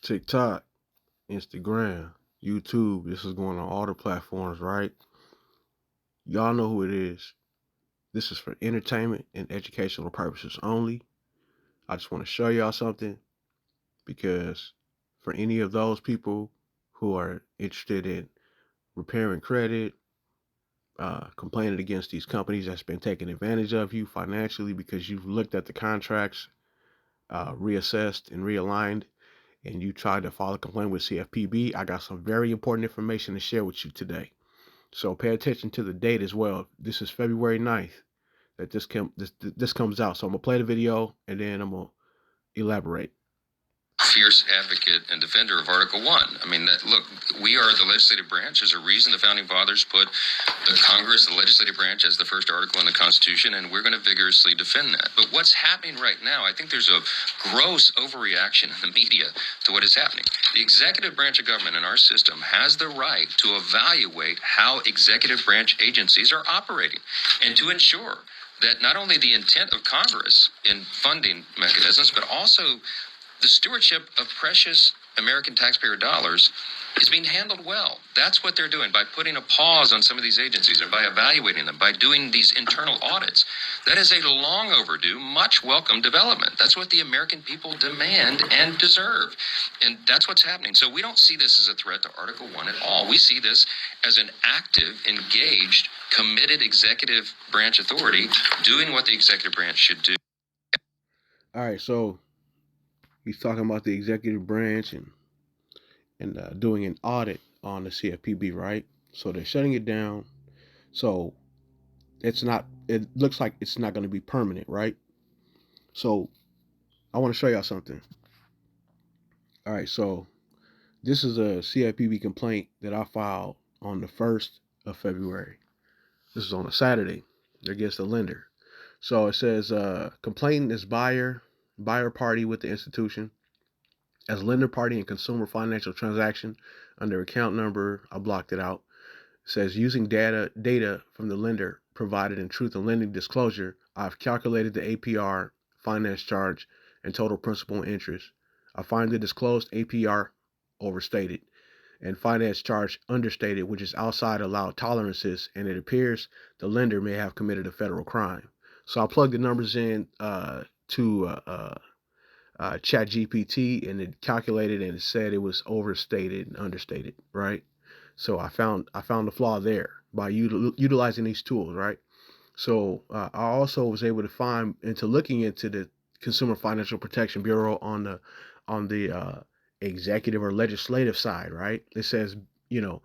TikTok, Instagram, YouTube. This is going on all the platforms, right? Y'all know who it is. This is for entertainment and educational purposes only. I just want to show y'all something because for any of those people who are interested in repairing credit, complaining against these companies that's been taking advantage of you financially because you've looked at the contracts, reassessed and realigned, and you tried to file a complaint with CFPB, I got some very important information to share with you today. So pay attention to the date as well. This is February 9th that this comes out. So I'm gonna play the video and then I'm gonna elaborate. Fierce advocate and defender of Article 1. I mean, look, we are the legislative branch. There's a reason the Founding Fathers put the Congress, the legislative branch, as the first article in the Constitution, and we're going to vigorously defend that. But what's happening right now, I think there's a gross overreaction in the media to what is happening. The executive branch of government in our system has the right to evaluate how executive branch agencies are operating and to ensure that not only the intent of Congress in funding mechanisms, but also the stewardship of precious American taxpayer dollars is being handled well. That's what they're doing by putting a pause on some of these agencies or by evaluating them, by doing these internal audits. That is a long overdue, much welcome development. That's what the American people demand and deserve. And that's what's happening. So we don't see this as a threat to Article 1 at all. We see this as an active, engaged, committed executive branch authority doing what the executive branch should do. All right, so he's talking about the executive branch and doing an audit on the CFPB, right? So they're shutting it down. So it looks like it's not going to be permanent, right? So I want to show y'all something. All right, so this is a CFPB complaint that I filed on the 1st of February. This is on a Saturday against the lender. So it says complainant is buyer party with the institution as lender party in consumer financial transaction under account number. I blocked it out. It says using data from the lender provided in truth and lending disclosure, I've calculated the APR, finance charge, and total principal and interest. I find the disclosed APR overstated and finance charge understated, which is outside allowed tolerances, and it appears the lender may have committed a federal crime. So I plugged the numbers in to Chat GPT, and it calculated and it said it was overstated and understated, right? So I found the flaw there by utilizing these tools, right? So I also was able to find into looking into the Consumer Financial Protection Bureau on the executive or legislative side, right? It says, in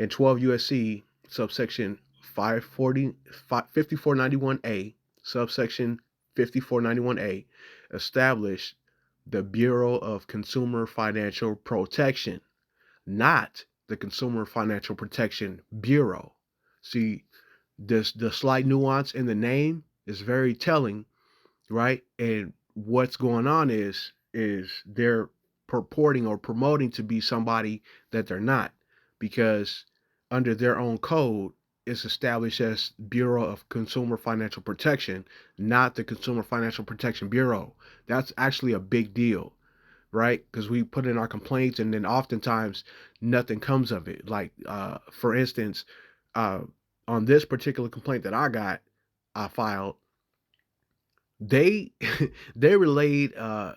12 USC subsection 5491A, subsection 5491A, established the Bureau of Consumer Financial Protection, not the Consumer Financial Protection Bureau. See, the slight nuance in the name is very telling, right? And what's going on is they're purporting or promoting to be somebody that they're not, because under their own code, it's established as Bureau of Consumer Financial Protection, not the Consumer Financial Protection Bureau. That's actually a big deal, right? Because we put in our complaints and then oftentimes nothing comes of it. Like, for instance, on this particular complaint that I filed, they they relayed a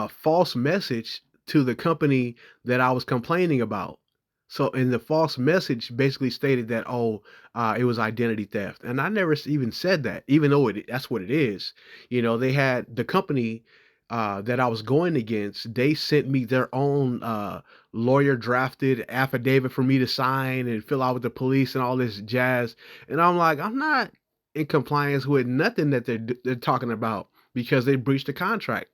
false message to the company that I was complaining about. So, and the false message basically stated that, it was identity theft. And I never even said that, even though that's what it is. They had the company that I was going against, they sent me their own lawyer drafted affidavit for me to sign and fill out with the police and all this jazz. And I'm like, I'm not in compliance with nothing that they're talking about because they breached the contract.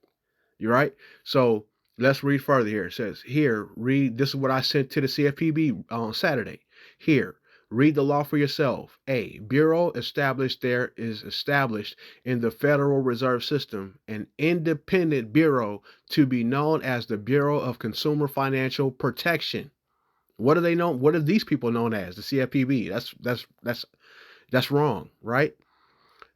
You're right. So let's read further here. It says, here, read, this is what I sent to the CFPB on Saturday. Here, read the law for yourself. A bureau established in the Federal Reserve System, an independent bureau to be known as the Bureau of Consumer Financial Protection. What are they known? What are these people known as? The CFPB. That's wrong, right?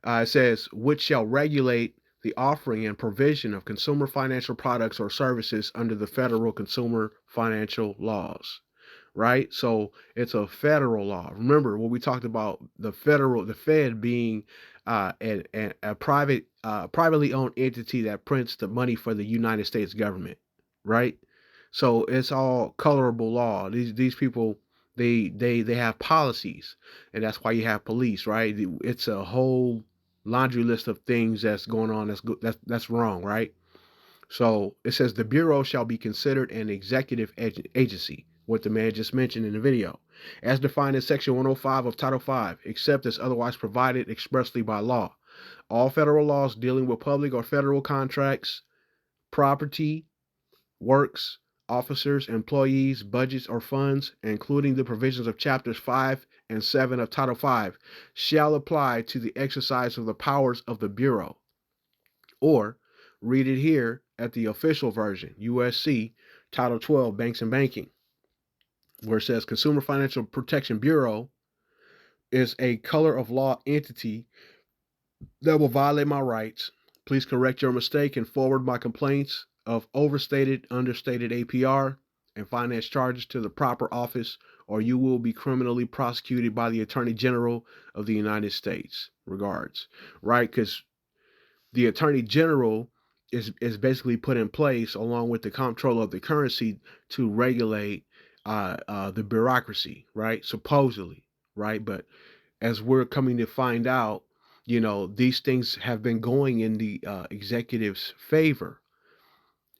It says, which shall regulate the offering and provision of consumer financial products or services under the federal consumer financial laws, right? So it's a federal law. Remember what we talked about, the Fed being a privately owned entity that prints the money for the United States government, right? So it's all colorable law. These people, they have policies, and that's why you have police, right? It's a whole laundry list of things that's going on that's wrong, right? So it says the Bureau shall be considered an executive agency, what the man just mentioned in the video, as defined in Section 105 of Title 5, except as otherwise provided expressly by law. All federal laws dealing with public or federal contracts, property, works, officers, employees, budgets, or funds, including the provisions of Chapters 5 and 7 of Title 5, shall apply to the exercise of the powers of the Bureau. Or read it here at the official version, USC, Title 12, Banks and Banking, where it says Consumer Financial Protection Bureau is a color of law entity that will violate my rights. Please correct your mistake and forward my complaints of overstated, understated APR and finance charges to the proper office, or you will be criminally prosecuted by the Attorney General of the United States. Regards. Right? Because the Attorney General is basically put in place along with the comptroller of the currency to regulate the bureaucracy, right? Supposedly, right? But as we're coming to find out, these things have been going in the executive's favor,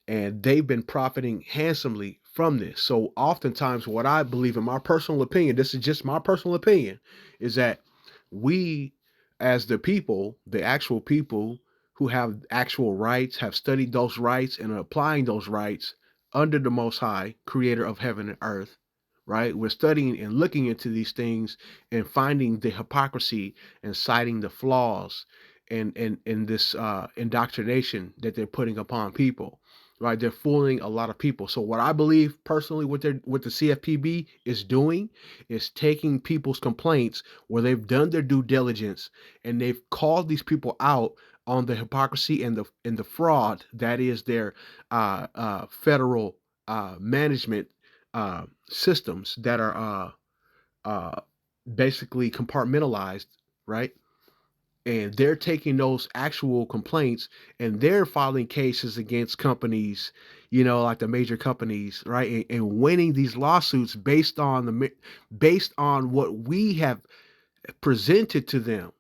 and they've been profiting handsomely from this. So oftentimes what I believe, in my personal opinion, this is just my personal opinion, is that we as the people, the actual people who have actual rights, have studied those rights and are applying those rights under the Most High, creator of heaven and earth, right? We're studying and looking into these things and finding the hypocrisy and citing the flaws in this indoctrination that they're putting upon people, right? They're fooling a lot of people. So what I believe personally, what the CFPB is doing is taking people's complaints where they've done their due diligence and they've called these people out on the hypocrisy and the fraud that is their federal management systems that are basically compartmentalized, right? And they're taking those actual complaints and they're filing cases against companies, like the major companies, right? And winning these lawsuits based on what we have presented to them.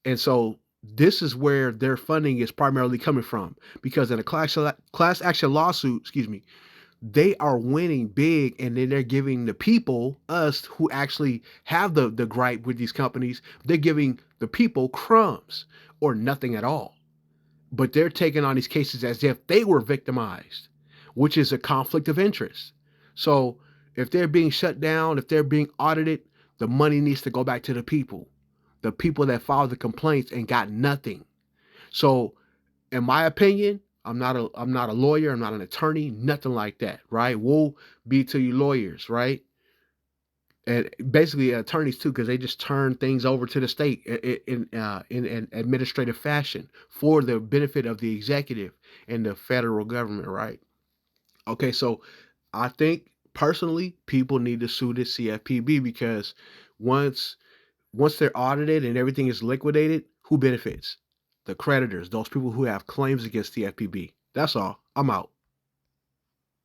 And so this is where their funding is primarily coming from, because in a class action lawsuit, excuse me, they are winning big, and then they're giving the people, us who actually have the gripe with these companies, they're giving the people crumbs or nothing at all. But they're taking on these cases as if they were victimized, which is a conflict of interest. So if they're being shut down, if they're being audited, the money needs to go back to the people that filed the complaints and got nothing. So in my opinion, I'm not a lawyer, I'm not an attorney, nothing like that, right? We'll be to you lawyers, right? And basically attorneys too, because they just turn things over to the state in an administrative fashion for the benefit of the executive and the federal government, right? Okay, so I think personally people need to sue the CFPB, because once once they're audited and everything is liquidated, who benefits? The creditors, those people who have claims against the FPB. That's all. I'm out.